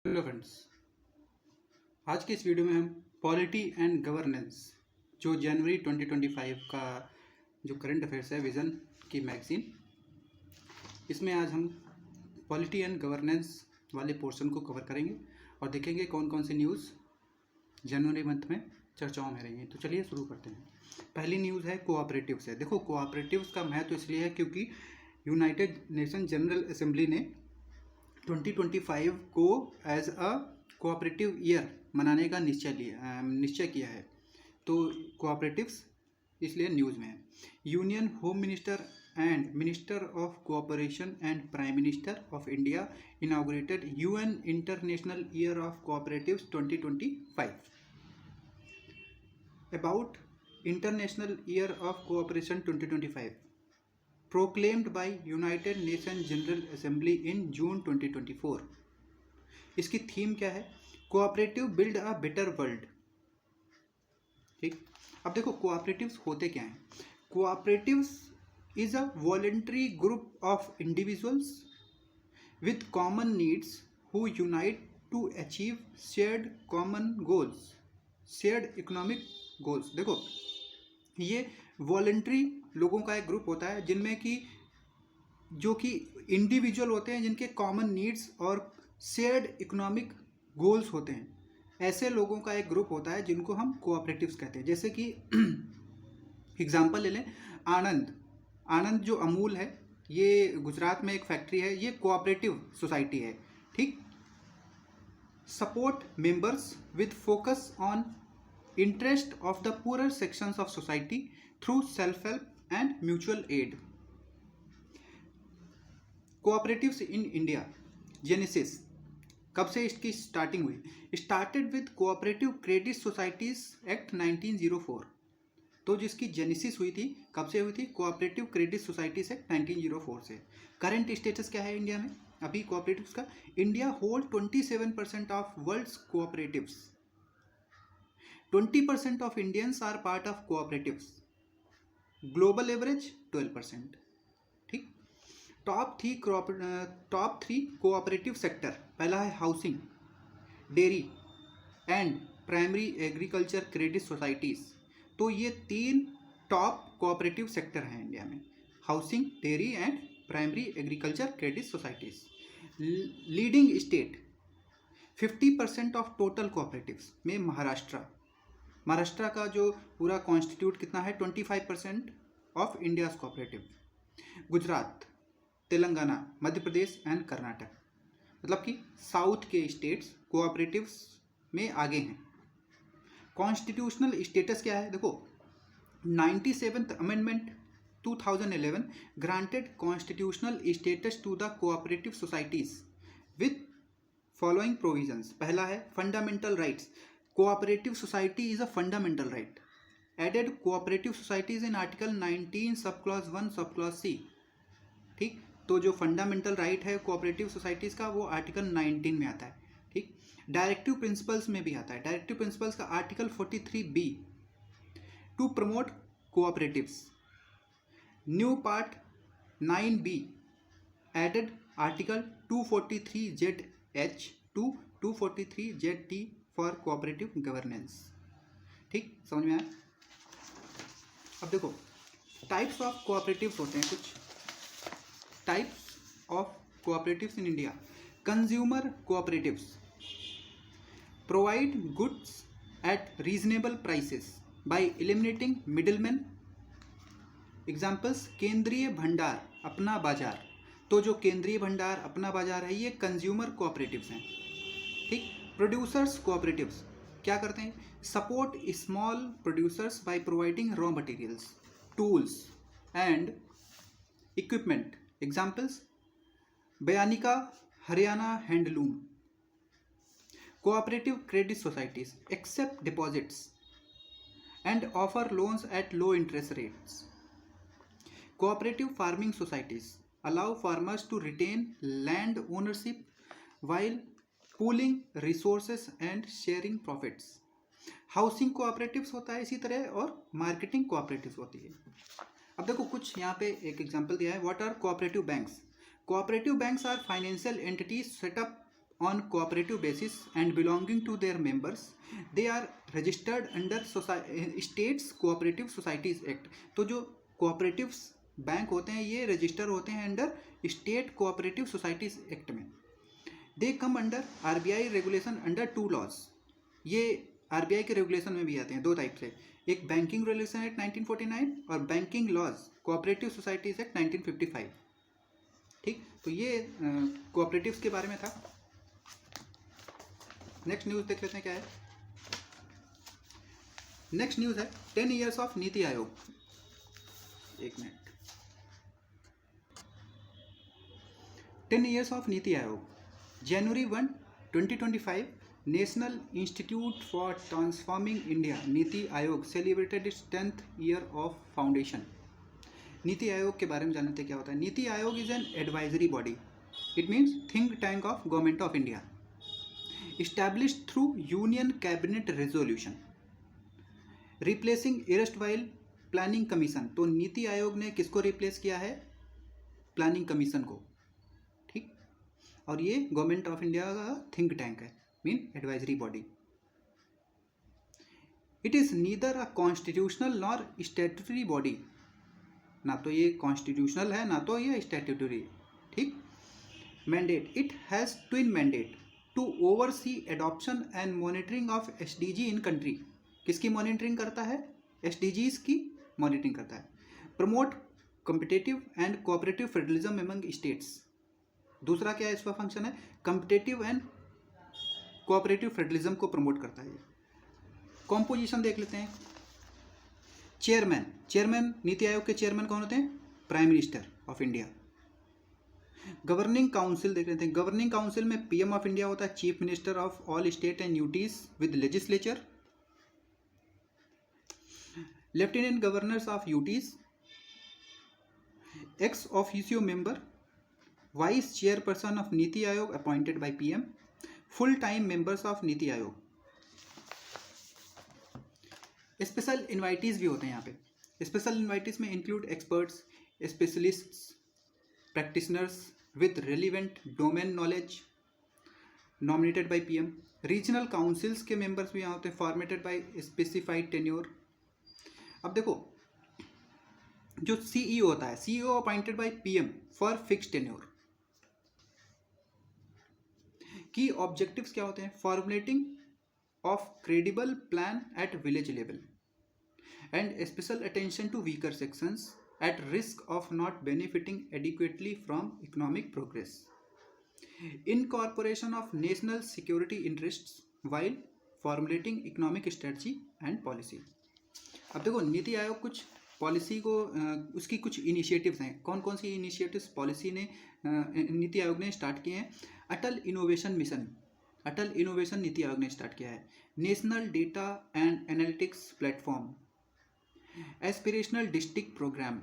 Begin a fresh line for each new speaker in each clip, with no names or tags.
Hello friends, आज के इस वीडियो में हम पॉलिटी एंड गवर्नेंस जो जनवरी 2025 का जो करंट अफेयर्स है विज़न की मैगज़ीन, इसमें आज हम पॉलिटी एंड गवर्नेंस वाले पोर्शन को कवर करेंगे और देखेंगे कौन कौन सी न्यूज़ जनवरी मंथ में चर्चाओं में रही हैं। तो चलिए शुरू करते हैं। पहली न्यूज़ है कोऑपरेटिव्स है। देखो, कोऑपरेटिव्स का महत्व इसलिए है क्योंकि यूनाइटेड नेशन जनरल असेंबली ने 2025 को एज अ कोऑपरेटिव ईयर मनाने का निश्चय किया है। तो कोऑपरेटिव्स इसलिए न्यूज़ में है। Union home minister and minister of cooperation and prime minister of India inaugurated UN international year of cooperatives 2025। About international year of cooperation 2025 proclaimed by United Nations General Assembly in June 2024। इसकी theme क्या है? Cooperative build a better world. ठीक, अब देखो cooperatives होते क्या हैं। Cooperatives is a voluntary group of individuals with common needs who unite to achieve shared common goals, shared economic goals. देखो, ये वॉलंटरी लोगों का एक ग्रुप होता है जिनमें कि जो कि इंडिविजुअल होते हैं, जिनके कॉमन नीड्स और शेयर्ड इकोनॉमिक गोल्स होते हैं। ऐसे लोगों का एक ग्रुप होता है जिनको हम कोऑपरेटिव्स कहते हैं। जैसे कि एग्जांपल ले लें, आनंद जो अमूल है, ये गुजरात में एक फैक्ट्री है, ये कोऑपरेटिव सोसाइटी है। ठीक, support members with focus on interest of the poor sections of society through self help and mutual aid. Cooperatives in India genesis, कब से इसकी स्टार्टिंग हुई? Started with cooperative credit societies act 1904। तो जिसकी genesis हुई थी, कब से हुई थी? कोऑपरेटिव क्रेडिट सोसाइटीज एक्ट 1904 से। करंट स्टेटस क्या है इंडिया में अभी कोऑपरेटिव्स का? India hold 27% of world's cooperatives. 20% of Indians are part of cooperatives. Global average 12%। ठीक, टॉप थ्री कोऑपरेटिव सेक्टर, पहला है housing, dairy and primary agriculture credit societies. तो ये तीन टॉप कोऑपरेटिव सेक्टर हैं इंडिया में, housing, dairy and primary agriculture credit societies. Leading state 50% of total cooperatives में महाराष्ट्र का जो पूरा कॉन्स्टिट्यूट कितना है? 25% of India's cooperative. Gujarat, Telangana, Madhya Pradesh and Karnataka, मतलब कि साउथ के स्टेट्स कोऑपरेटिव्स में आगे हैं। कॉन्स्टिट्यूशनल स्टेटस क्या है? देखो, 97th amendment 2011 granted constitutional status to the cooperative societies with following provisions. पहला है fundamental rights, cooperative society is a fundamental right. Added cooperative societies in article 19 sub clause 1 sub clause C. ठीक, तो जो fundamental right है cooperative societies का, वो article 19 में आता है। ठीक, डायरेक्टिव प्रिंसिपल्स में भी आता है। डायरेक्टिव प्रिंसिपल्स का article 43B, to promote cooperatives. New part 9B added article 243ZH to 243ZT for cooperative governance. ठीक, समझ में आया? अब देखो, टाइप्स ऑफ कोऑपरेटिव्स होते हैं कुछ। Types of cooperatives in India. Consumer cooperatives provide goods at reasonable prices bye eliminating middleman. Examples, केंद्रीय भंडार, अपना बाजार। तो जो केंद्रीय भंडार, अपना बाजार है, ये कंज्यूमर कोऑपरेटिव्स हैं। ठीक, प्रोड्यूसर्स कोऑपरेटिव्स क्या करते हैं? Support small producers by providing raw materials, tools and equipment. Examples, बयानिका Haryana handloom. Cooperative credit societies accept deposits and offer loans at low interest rates. Cooperative farming societies allow farmers to retain land ownership while pooling resources and sharing profits. Housing cooperatives होता है इसी तरह, और marketing cooperatives होती है। अब देखो, कुछ यहाँ पे एक एग्जांपल दिया है। What are cooperative banks? Cooperative banks are financial entities set up on cooperative basis and belonging to their members, they are registered under states cooperative societies act. तो जो cooperative बैंक होते हैं ये रजिस्टर होते हैं under state cooperative societies act में. They come under RBI regulation under 2 laws. ये RBI के रेगुलेशन में भी आते हैं 2 टाइप से, एक बैंकिंग रेगुलेशन एक्ट 1949 और banking laws cooperative societies act 1955. ठीक, तो ये कोऑपरेटिव्स के बारे में था. नेक्स्ट न्यूज़ देख लेते हैं क्या है. नेक्स्ट न्यूज़ है 10 ईयर्स ऑफ नीति आयोग. एक minute. 10 years of NITI Aayog. January 1, 2025, national institute for transforming India NITI Aayog celebrated it's 10th year of foundation. NITI Aayog के बारे में जानते क्या होता है. NITI Aayog is an advisory body. It means think tank of government of India, established through Union Cabinet Resolution, replacing erstwhile planning commission. तो नीति आयोग ने किसको रिप्लेस किया है? प्लानिंग कमीशन को. ठीक, और ये गवर्नमेंट ऑफ इंडिया का थिंक टैंक है, mean advisory body. It is neither a constitutional nor statutory body. ना तो ये कॉन्स्टिट्यूशनल है ना तो ये स्टैट्यूटरी. ठीक. Mandate. It has twin mandate to oversee adoption and monitoring of SDG in country. किसकी मॉनिटरिंग करता है? एसडीजीज की मॉनिटरिंग करता है. Promote competitive and cooperative federalism among states. दूसरा क्या है इसका फंक्शन है? कॉम्पिटिटिव एंड कोऑपरेटिव फेडरलिज्म को प्रमोट करता है. कॉम्पोजिशन देख लेते हैं. चेयरमैन नीति आयोग के चेयरमैन कौन होते हैं? Prime minister of India. Governing council देख लेते हैं. गवर्निंग काउंसिल में पीएम ऑफ इंडिया होता है, chief minister of all state and UTs with legislature. Lieutenant governors of UTs, ex officio member, vice chairperson of NITI Aayog appointed by PM, full time members of NITI Aayog. Special invitees भी होते हैं यहाँ पे. Special invitees में include experts, specialists, practitioners with relevant domain knowledge nominated by PM. Regional councils के members भी यहाँ होते हैं, फॉर्मेटेड बाय स्पेसिफाइड टेन्योर. अब देखो जो सीईओ होता है, CEO appointed by PM for fixed tenure. Key objectives क्या होते हैं? Formulating of credible plan at village level and special attention to weaker sections at risk of not benefiting adequately from economic progress. Incorporation of national security interests while formulating economic strategy and policy. अब देखो नीति आयोग कुछ policy को उसकी कुछ initiatives हैं. कौन कौन सी initiatives policy ने नीति आयोग ने स्टार्ट किए हैं? Atal innovation mission. Atal innovation NITI Aayog ने स्टार्ट किया है. National data and analytics platform, aspirational district programme,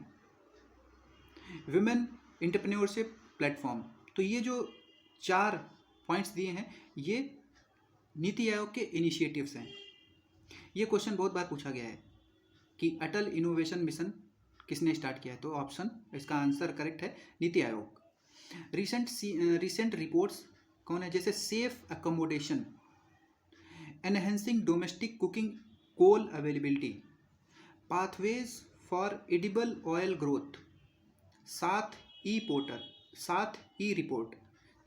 women entrepreneurship platform. तो ये जो 4 पॉइंट्स दिए हैं ये नीति आयोग के इनिशिएटिव्स हैं. ये क्वेश्चन बहुत बार पूछा गया है कि अटल इनोवेशन मिशन किसने स्टार्ट किया है? तो ऑप्शन इसका आंसर करेक्ट है नीति आयोग. रिसेंट रिपोर्ट्स कौन है? जैसे safe accommodation, enhancing domestic cooking coal availability, pathways for edible oil growth, 7 E portal, 7 E report.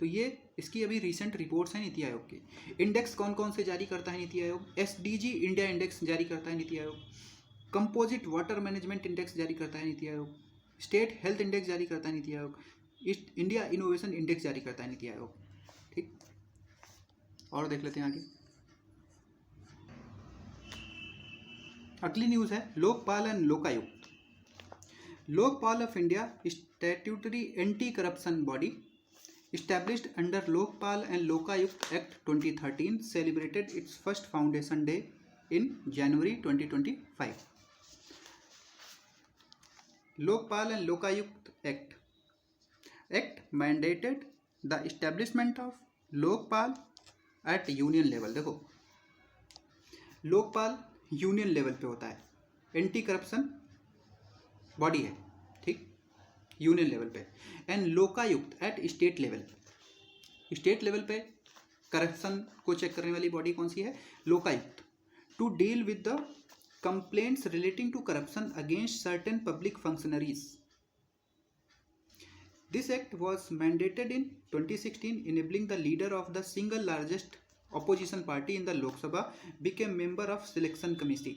तो ये इसकी अभी रिसेंट रिपोर्ट्स हैं नीति आयोग की. इंडेक्स कौन कौन से जारी करता है NITI Aayog? SDG India index जारी करता है NITI Aayog. Composite water management index जारी करता है NITI Aayog. State health index जारी करता है NITI Aayog. India innovation index जारी करता है नीति आयोग. ठीक, और देख लेते हैं आगे. अगली न्यूज़ है Lokpal and Lokayukta. Lokpal of India statutory anti corruption body established under Lokpal and Lokayukt Act 2013 celebrated its first foundation day in January 2025. Lokpal and Lokayukt Act mandated the establishment of Lokpal at union level. देखो Lokpal union level पे होता है, anti corruption body है, ठीक, union level पे. And Lokayukta at state level. State level पे corruption को check करने वाली बॉडी कौन सी है? Lokayukta. To deal with the complaints relating to corruption against certain public functionaries. This act was mandated in 2016, enabling the leader of the single largest opposition party in the Lok Sabha became member of selection committee।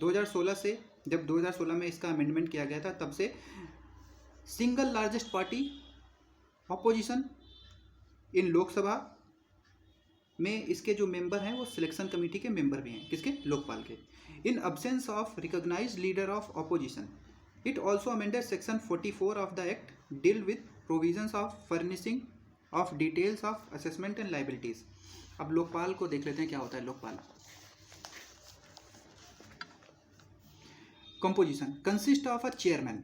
2016 से, जब 2016 में इसका amendment किया गया था, तब से single largest party opposition इन लोकसभा में इसके जो मेंबर हैं वो सिलेक्शन कमेटी के मेंबर भी हैं। किसके? लोकपाल के। In absence of recognised leader of opposition, it also amended section 44 of the act deal with provisions of furnishing of details of assessment and liabilities। अब लोकपाल को देख लेते हैं क्या होता है Lokpal. composition consist of a chairman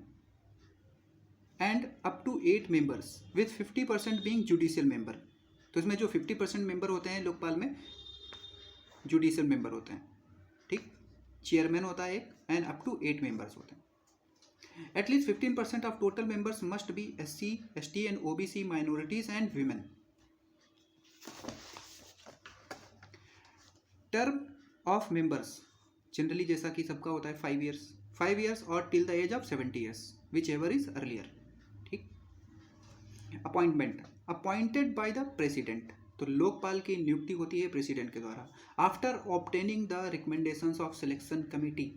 and up to 8 members with 50% being judicial member। तो इसमें जो 50% मेंबर होते हैं लोकपाल में जुडिशियल मेंबर होते हैं, ठीक। चेयरमैन होता है एक एंड अप टू 8 मेंबर्स होते हैं। At least 15% of total members must be SC, ST and OBC minorities and women। Term of members generally जैसा कि सबका होता है 5 years और till the age of 70 years whichever is earlier, ठीक। Appointment appointed by the president, तो लोकपाल की नियुक्ति होती है प्रेसिडेंट के द्वारा। After obtaining the recommendations of selection committee।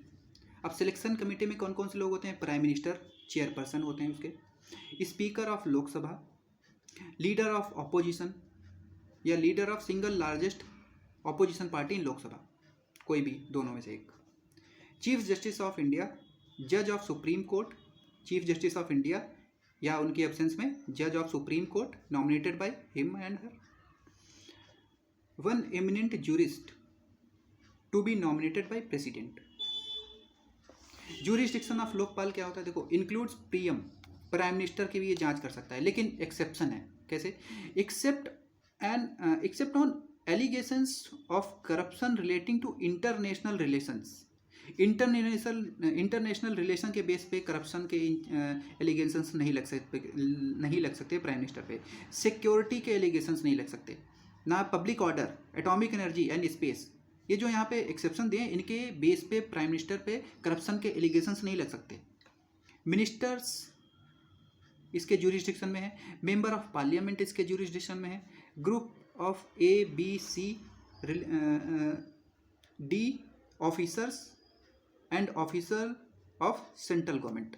अब सिलेक्शन कमेटी में कौन कौन से लोग होते हैं? प्राइम मिनिस्टर चेयरपर्सन होते हैं उसके, speaker of Lok Sabha, leader of opposition या leader of single largest opposition party इन लोकसभा, कोई भी दोनों में से एक, चीफ जस्टिस ऑफ इंडिया, जज of supreme court, chief justice of India या उनकी एब्सेंस में जज of supreme court nominated by him and her, one eminent jurist to be nominated by president. Jurisdiction of Lokpal क्या होता है? देखो, इंक्लूड्स पीएम, प्राइम मिनिस्टर की भी ये जांच कर सकता है, लेकिन एक्सेप्शन है। कैसे? Except on allegations of corruption relating to international relations. International relation के बेस पे करप्शन के एलिगेशंस नहीं लग सकते प्राइम मिनिस्टर पे। सिक्योरिटी के एलिगेशंस नहीं लग सकते, ना public order, atomic energy and space, ये जो यहाँ पे एक्सेप्शन दिए इनके बेस पे प्राइम मिनिस्टर पे करप्शन के एलिगेशंस नहीं लग सकते। मिनिस्टर्स इसके ज्यूरिसडिक्शन में है, मेंबर ऑफ पार्लियामेंट इसके ज्यूरिसडिक्शन में है, group of ABC D officers and officer of central government.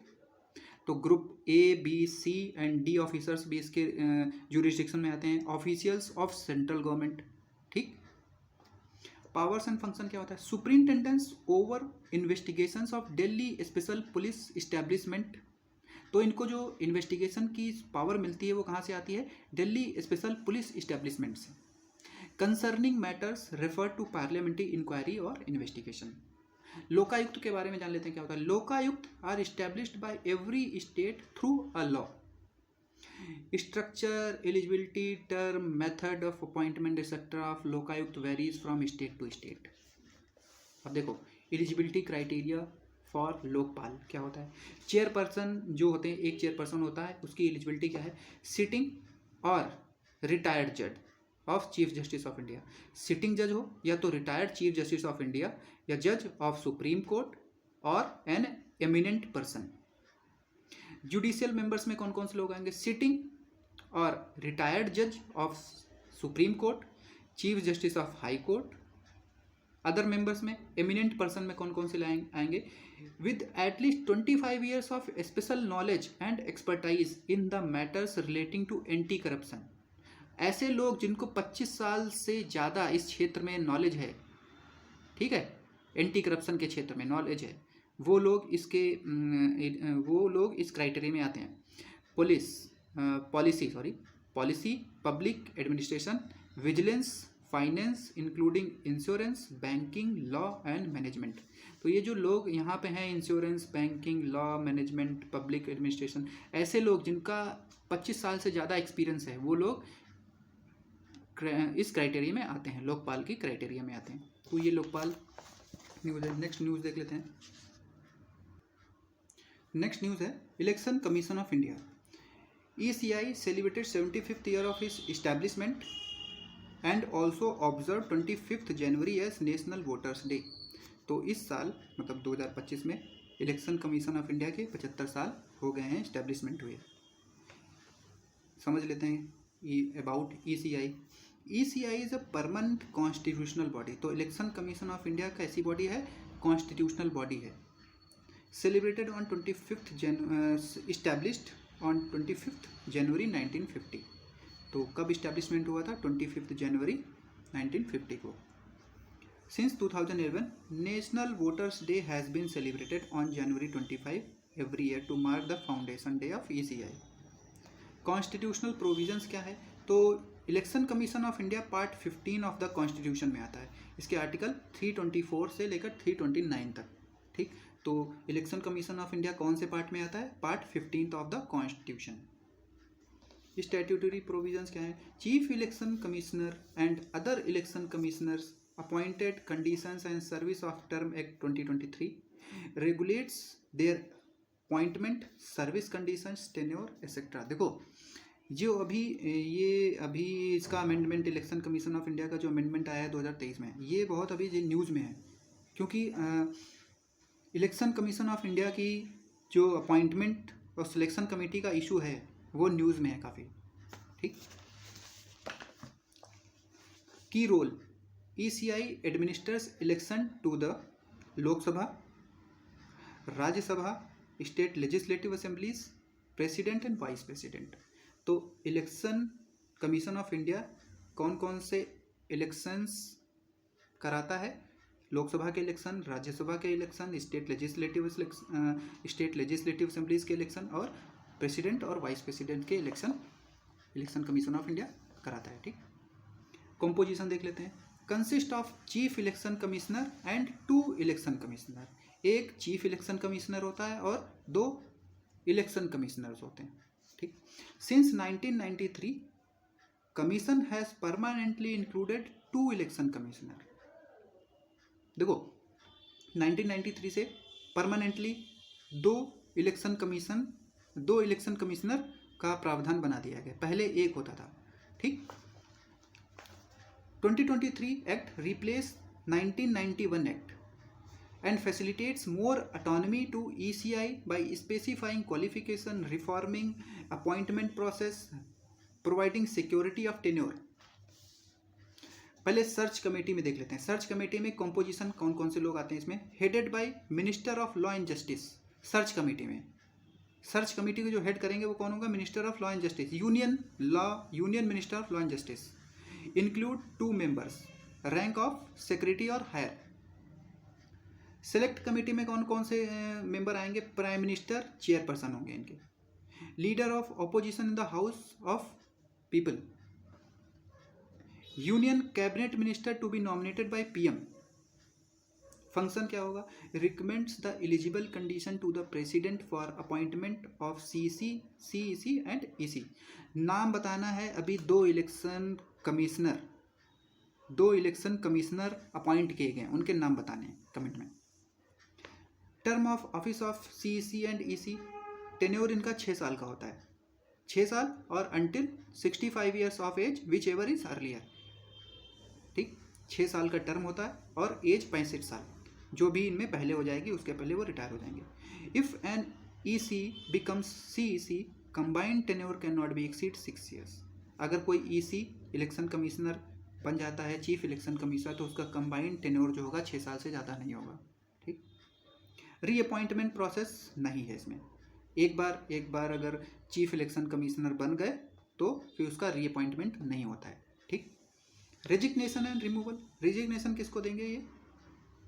तो group ABC and D officers भी इसके ज्यूरिसडिक्शन में आते हैं, ऑफिशियल्स ऑफ सेंट्रल गवर्नमेंट, ठीक। पावर्स एंड फंक्शन क्या होता है? Superintendence over investigations of Delhi special police establishment. तो इनको जो इन्वेस्टिगेशन की पावर मिलती है वो कहाँ से आती है? दिल्ली स्पेशल पुलिस इस्टेब्लिशमेंट से। Concerning matters refer to parliamentary inquiry और इन्वेस्टिगेशन। लोकायुक्त के बारे में जान लेते हैं क्या होता है। Lokayukta are established by every state through a law. Structure, eligibility, term, method of appointment etcetera of Lokayukta varies from state to state. अब देखो, एलिजिबिलिटी क्राइटेरिया फॉर लोकपाल क्या होता है? चेयरपर्सन जो होते हैं, एक चेयरपर्सन होता है, उसकी एलिजिबिलिटी क्या है? सिटिंग और रिटायर्ड जज of chief justice of India. Sitting जज हो या तो retired chief justice of India या जज ऑफ सुप्रीम कोर्ट और an eminent person. Judicial members में कौन कौन से लोग आएंगे? सिटिंग और रिटायर्ड जज of supreme court, chief justice of high court. Other members में एमिनेंट पर्सन में कौन कौन से आएंगे? With at least 25 years of special knowledge and expertise in the matters relating to anti corruption. ऐसे लोग जिनको 25 साल से ज़्यादा इस क्षेत्र में नॉलेज है, ठीक है, एंटी करप्शन के क्षेत्र में नॉलेज है, वो लोग इस क्राइटेरिया में आते हैं। Policy, public administration, vigilance, finance including insurance, banking, law and management. तो ये जो लोग यहाँ पे हैं, insurance, banking, law, management, public administration, ऐसे लोग जिनका 25 साल से ज़्यादा एक्सपीरियंस है, वो लोग इस क्राइटेरिया में आते हैं, लोकपाल की क्राइटेरिया में आते हैं। तो ये लोकपाल न्यूज़ है। नेक्स्ट न्यूज़ देख लेते हैं। नेक्स्ट न्यूज़ है election commission of India. ECI celebrated 75th year of its establishment and also observe 25 January as national voters day. तो इस साल मतलब 2025 में इलेक्शन कमीशन ऑफ इंडिया के 75 साल हो गए हैं इस्टेब्लिशमेंट हुए। समझ लेते हैं about ECI। ECI is a permanent constitutional body. तो इलेक्शन कमीशन ऑफ इंडिया कैसी बॉडी है? कॉन्स्टिट्यूशनल बॉडी है। सेलिब्रेटेड ऑन 25 इस्टेब्लिश्ड ऑन 25 जनवरी 1950। तो कब इस्टेब्लिशमेंट हुआ था? 25 जनवरी 1950 को। Since 2011 national voters day has been celebrated on January 25 every year to mark the foundation day of ECI। Constitutional provisions क्या है? तो election commission of India part 15 of the constitution में आता है। इसके आर्टिकल 324 से लेकर 329 तक। ठीक, तो इलेक्शन कमीशन ऑफ इंडिया कौन से पार्ट में आता है? Part 15 of the constitution. Statutory provisions क्या है? Chief election commissioner and other election commissioners appointed conditions and service of term act 2023 regulates there appointment, service conditions, tenure etcetera. देखो जो अभी इसका amendment, election commission of India का जो amendment आया है 2023 में, ये बहुत अभी न्यूज़ में है, क्योंकि इलेक्शन कमीशन ऑफ इंडिया की जो अपॉइंटमेंट और सिलेक्शन कमेटी का इशू है वो न्यूज़ में है काफ़ी। ठीक, key role ECI administers election to the Lok Sabha, Rajya Sabha, state legislative assemblies, president and vice president. तो इलेक्शन कमीशन ऑफ इंडिया कौन कौन से इलेक्शंस कराता है? लोकसभा के इलेक्शन, राज्यसभा के इलेक्शन, स्टेट लेजिस्लेटिव असेंबलीज के इलेक्शन और प्रेसिडेंट और वाइस प्रेसिडेंट के इलेक्शन कमीशन ऑफ इंडिया कराता है। ठीक, कंपोजिशन देख लेते हैं। Consist of chief election commissioner and 2 election commissioner. एक चीफ इलेक्शन कमिश्नर होता है और 2 इलेक्शन कमिश्नर्स होते हैं। ठीक, since 1993 commission has permanently included 2 election commissioner. देखो 1993 से परमानेंटली 2 इलेक्शन कमिश्नर का प्रावधान बना दिया गया, पहले एक होता था। ठीक, 2023 act replace 1991 act and facilitates more autonomy to ECI by specifying qualification, reforming appointment process, providing security of tenure। पहले सर्च कमेटी में देख लेते हैं। सर्च कमेटी में कंपोजिशन कौन कौन से लोग आते हैं इसमें? Headed by minister of law and justice. Search committee को जो हेड करेंगे वो कौन होगा? Minister of law and justice, union minister of law and justice. Include 2 members, rank of secretary और हायर। सेलेक्ट कमेटी में कौन कौन से मेंबर आएंगे? प्राइम मिनिस्टर चेयरपर्सन होंगे इनके। Leader of opposition in the house of people. Union cabinet minister to be nominated by PM। Function क्या होगा? Recommends the eligible condition to the president for appointment of CEC and EC। नाम बताना है अभी 2 election commissioner appoint किए गए, उनके नाम बताने हैं कमेंट में। Term of office of CEC and EC, tenure इनका 6 साल का होता है, 6 साल और until 65 years of age whichever is earlier. ठीक, 6 साल का टर्म होता है और एज 65 साल, जो भी इनमें पहले हो जाएगी उसके पहले वो रिटायर हो जाएंगे। If an EC becomes CEC combined tenure cannot be exceed 6 years. अगर कोई EC इलेक्शन कमिश्नर बन जाता है, चीफ इलेक्शन कमिश्नर, तो उसका कंबाइंड टेन्योर जो होगा 6 साल से ज़्यादा नहीं होगा। ठीक, रीअपॉइंटमेंट प्रोसेस नहीं है इसमें। एक बार अगर चीफ इलेक्शन कमिश्नर बन गए तो फिर उसका रीअपॉइंटमेंट नहीं होता है। ठीक, रेजिग्नेशन एंड रिमूवल। रेजिग्नेशन किसको देंगे? ये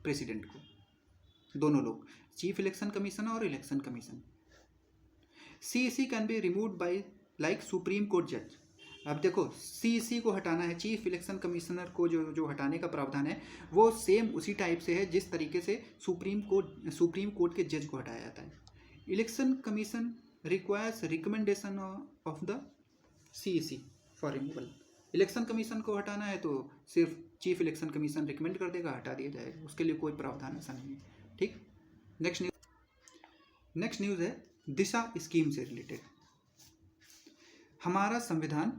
प्रेसिडेंट को, दोनों लोग, चीफ इलेक्शन कमीशन और election commission. CEC can be removed by like supreme court जज। अब देखो CEC को हटाना है, चीफ इलेक्शन कमिश्नर को जो हटाने का प्रावधान है वो सेम उसी टाइप से है जिस तरीके से सुप्रीम कोर्ट के जज को हटाया जाता है। Election commission requires recommendation of the CEC for removal. Election commission को हटाना है तो सिर्फ चीफ इलेक्शन कमीशन रिकमेंड कर देगा, हटा दिया जाएगा, उसके लिए कोई प्रावधान ऐसा नहीं है। ठीक, नेक्स्ट न्यूज़ है दिशा स्कीम से रिलेटेड। हमारा संविधान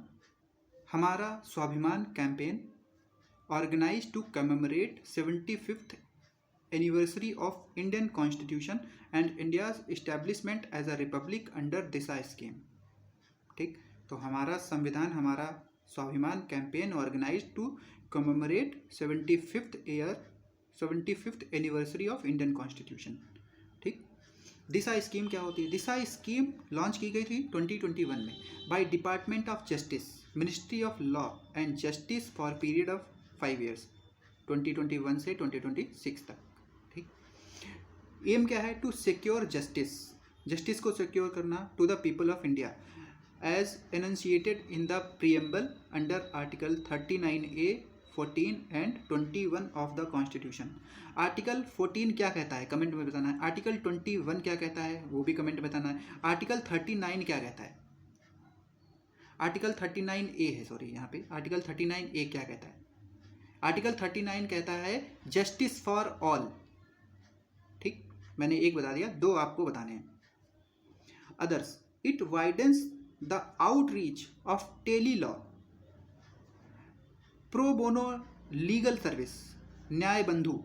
हमारा स्वाभिमान campaign organized to commemorate 75th anniversary of Indian Constitution and India's establishment as a republic under Disha scheme. ठीक, तो हमारा संविधान हमारा स्वाभिमान campaign organize to commemorate 75th anniversary of Indian constitution. ठीक, दिशा स्कीम क्या होती है? दिशा स्कीम लॉन्च की गई थी 2021 में by department of justice, ministry of law and justice for period of 5 years 2021 से 2026 तक। ठीक, एम क्या है? टू सिक्योर जस्टिस को सिक्योर करना to the people of India as enunciated in the preamble under article 39A, 14 and 21 of the constitution. Article 14 क्या कहता है? कमेंट में बताना है। आर्टिकल 21 क्या कहता है? वो भी कमेंट में बताना है। आर्टिकल 39 क्या कहता है? आर्टिकल 39A है, सॉरी, यहाँ पे आर्टिकल 39A क्या कहता है? आर्टिकल 39 कहता है जस्टिस फॉर ऑल। ठीक, मैंने एक बता दिया, 2 आपको बताने हैं। Others, it widens the outreach of tele law, pro bono legal service, Nyaya Bandhu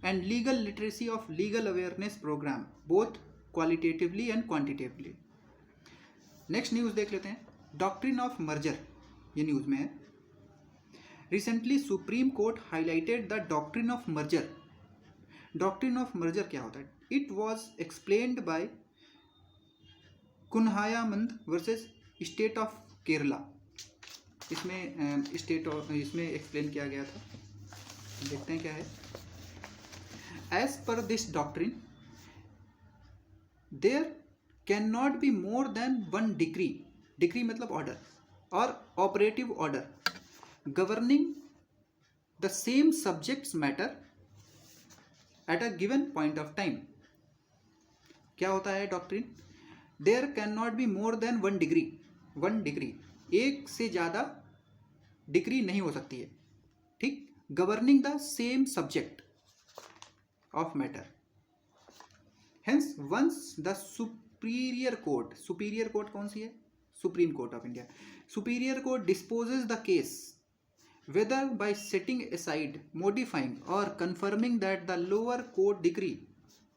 and legal literacy of legal awareness program both qualitatively and quantitatively. Next news देख लेते हैं। डॉक्ट्रिन ऑफ मर्जर, ये न्यूज़ में है। Recently supreme court highlighted the doctrine of merger. Doctrine of merger क्या होता है? It was explained by Kunhayammed versus state of Kerala. इसमें इसमें एक्सप्लेन किया गया था, देखते हैं क्या है। As per this doctrine there cannot be more than 1 decree मतलब ऑर्डर और operative order governing the same subjects matter at a given point of time. क्या होता है doctrine? There cannot be more than 1 degree, एक से ज़्यादा degree नहीं हो सकती है। ठीक, governing the same subject of matter. Hence once the superior court कौन सी है? Supreme court of India. Superior court dispossess the case whether by setting aside, modifying or confirming that the lower court decree,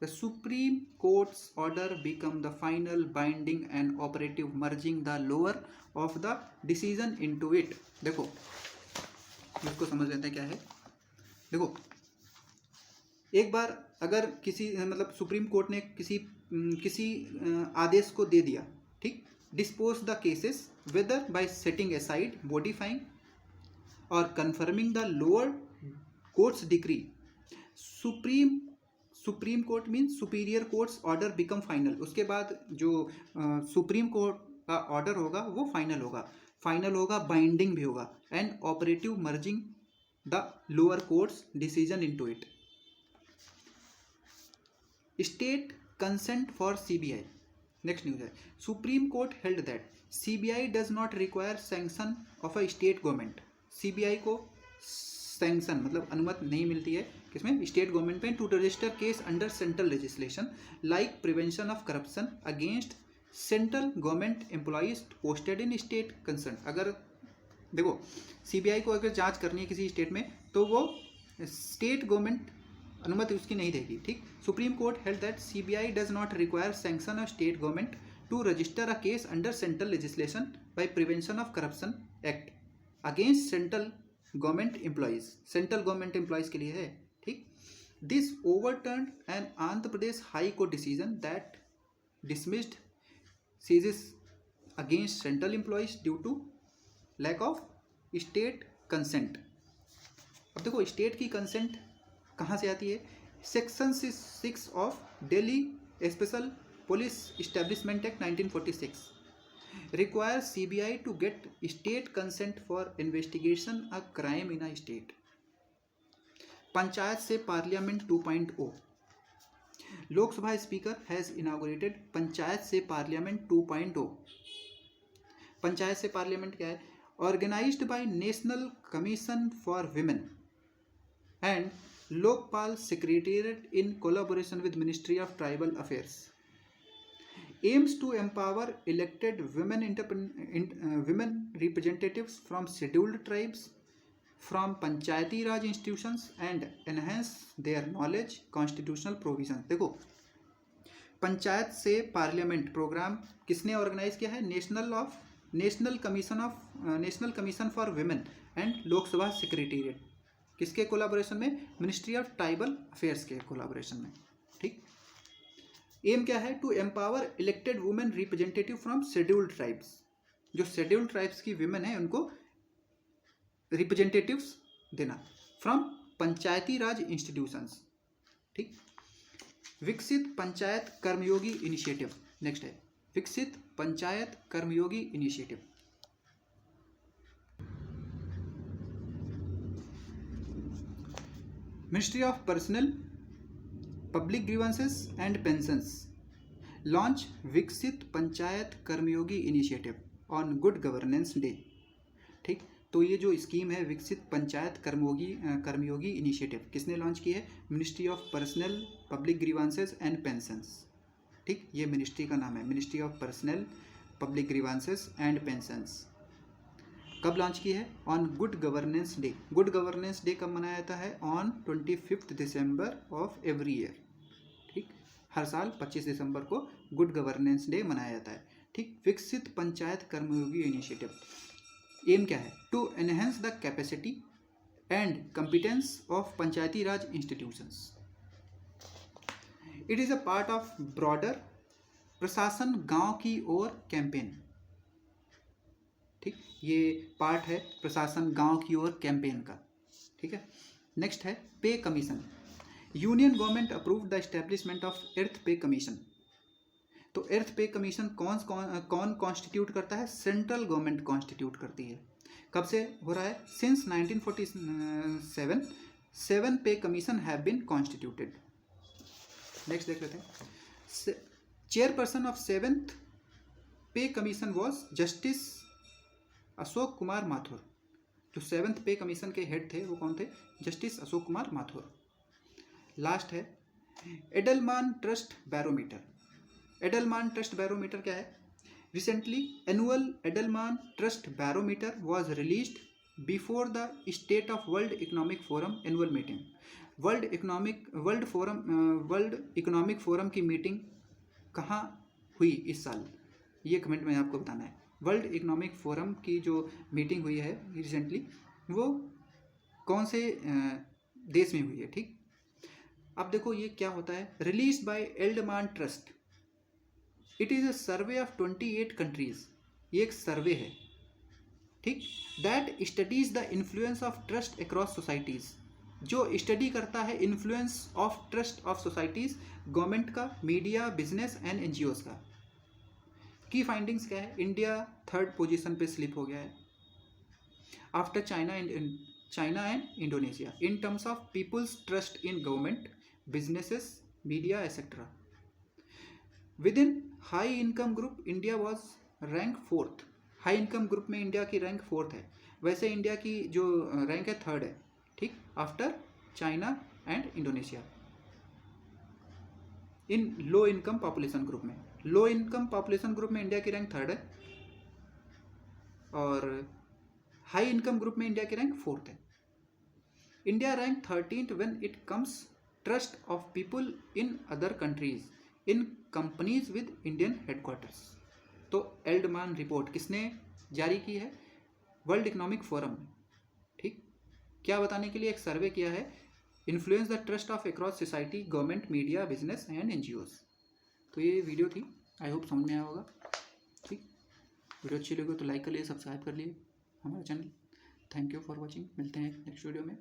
the Supreme Court's order become the final binding and operative, merging the lower of the decision into it। देखो इसको समझ लेते हैं क्या है। देखो, एक बार अगर किसी मतलब सुप्रीम कोर्ट ने किसी आदेश को दे दिया, ठीक, dispose the cases whether by setting aside, modifying और confirming the lower court's decree. Supreme court means superior court's order become final. उसके बाद जो सुप्रीम कोर्ट का ऑर्डर होगा वो फाइनल होगा, बाइंडिंग भी होगा, and operative, merging the lower courts decision into it. State consent for CBI। Next news है, supreme court held that CBI does not require sanction of a state government. CBI को sanction मतलब अनुमति नहीं मिलती है किसमें? स्टेट गवर्नमेंट में, to register case under central legislation like prevention of corruption against central government employees posted in state concern. अगर देखो CBI को अगर जांच करनी है किसी स्टेट में तो वो स्टेट गवर्नमेंट अनुमति उसकी नहीं देगी। ठीक, supreme court held that CBI does not require sanction of state government to register a case under central legislation by prevention of corruption act against central government employees के लिए है। ठीक, this overturn an Andhra Pradesh high court decision that dismissed सीजेस against central employees due to lack of state consent. अब देखो state की consent कहाँ से आती है? Section 6 of Delhi special police establishment act 1946 require CBI to get state consent for investigation a crime in a state। Panchayat से parliament 2.0। Lok Sabha speaker has inaugurated panchayat से parliament 2.0। Panchayat से पार्लियामेंट क्या है? Organised by national commission for women and Lokpal secretariat in collaboration with ministry of tribal affairs. aims to empower elected women representatives from scheduled tribes, from Panchayati raj institutions and enhance their knowledge constitutional provision. देखो, पंचायत से parliament programme किसने organise किया है? National commission for women and Lok Sabha secretariat. किसके collaboration में? Ministry of tribal affairs के collaboration में। ठीक। एम क्या है? To empower elected women representative from scheduled tribes. जो शेड्यूल्ड ट्राइब्स की विमेन है उनको रिप्रेजेंटेटिव्स देना फ्रॉम पंचायती राज इंस्टीट्यूशंस। ठीक। विकसित पंचायत कर्मयोगी इनिशिएटिव। नेक्स्ट है Viksit Panchayat Karmayogi initiative. Ministry of personnel public grievances and pensions launch Viksit Panchayat Karmayogi initiative on good governance day. ठीक। तो ये जो स्कीम है विकसित पंचायत कर्मयोगी इनिशिएटिव किसने लॉन्च की है? Ministry of personnel public grievances and pensions. ठीक। ये मिनिस्ट्री का नाम है, ministry of personnel public grievances and pensions. कब लॉन्च की है? On good governance day. Good governance day कब मनाया जाता है? On 25 December of every year. ठीक। हर साल 25 दिसंबर को गुड गवर्नेंस डे मनाया जाता है। ठीक। विकसित पंचायत कर्मयोगी इनिशिएटिव एम क्या है? To enhance the capacity and competence of panchayati raj institutions. It is a part of broader प्रशासन गांव की ओर कैंपेन। ठीक। ये पार्ट है प्रशासन गांव की ओर कैंपेन का। ठीक है। नेक्स्ट है pay commission. Union government approve the establishment of eighth pay commission. तो एर्थ पे कमीशन कौन कॉन्स्टिट्यूट करता है? सेंट्रल गवर्नमेंट कॉन्स्टिट्यूट करती है। कब से हो रहा है? Since 1947 7 pay commission have been constituted. Next देख लेते हैं। Chairperson of 7th pay commission was justice Ashok Kumar Mathur. जो 7th पे कमीशन के हेड थे वो कौन थे? जस्टिस अशोक कुमार माथुर। लास्ट है Edelman trust barometer. Edelman trust barometer क्या है? Recently annual Edelman trust barometer was released before the state of world economic forum annual meeting. World economic forum की meeting कहाँ हुई इस साल? ये कमेंट में आपको बताना है। वर्ल्ड इकोनॉमिक फोरम की जो मीटिंग हुई है रिसेंटली वो कौन से देश में हुई है? ठीक। अब देखो ये क्या होता है? Release by Edelman trust. It is a survey of 28 countries. ये एक सर्वे है। ठीक। That studies the influence of trust across societies. जो स्टडी करता है influence of trust of societies, government का, मीडिया, बिजनेस एंड एनजीओज का। की फाइंडिंग्स क्या है? India 3rd position pay slip हो गया है after China and Indonesia in terms of people's trust in government, businesses, media etcetera. Within high income group India was rank 4th। High income group में India की rank 4th है। वैसे India की जो rank है 3rd है। ठीक। After China and Indonesia in low income population group में। लो इनकम पॉपुलेशन ग्रुप में इंडिया की रैंक 3rd है और हाई इनकम ग्रुप में इंडिया की रैंक 4th है। India rank 13th when it comes trust of people in other countries in companies with Indian headquarters. तो एल्डमान report किसने जारी की है? वर्ल्ड इकोनॉमिक फोरम में। ठीक। क्या बताने के लिए? एक सर्वे किया है, influence the trust of across society, government, media, business and NGOs. तो ये वीडियो थी, आई होप समझ में आया होगा। ठीक। वीडियो अच्छी लगी तो लाइक कर लिए, सब्सक्राइब कर लिए हमारा channel. Thank you for watching. मिलते हैं नेक्स्ट वीडियो में।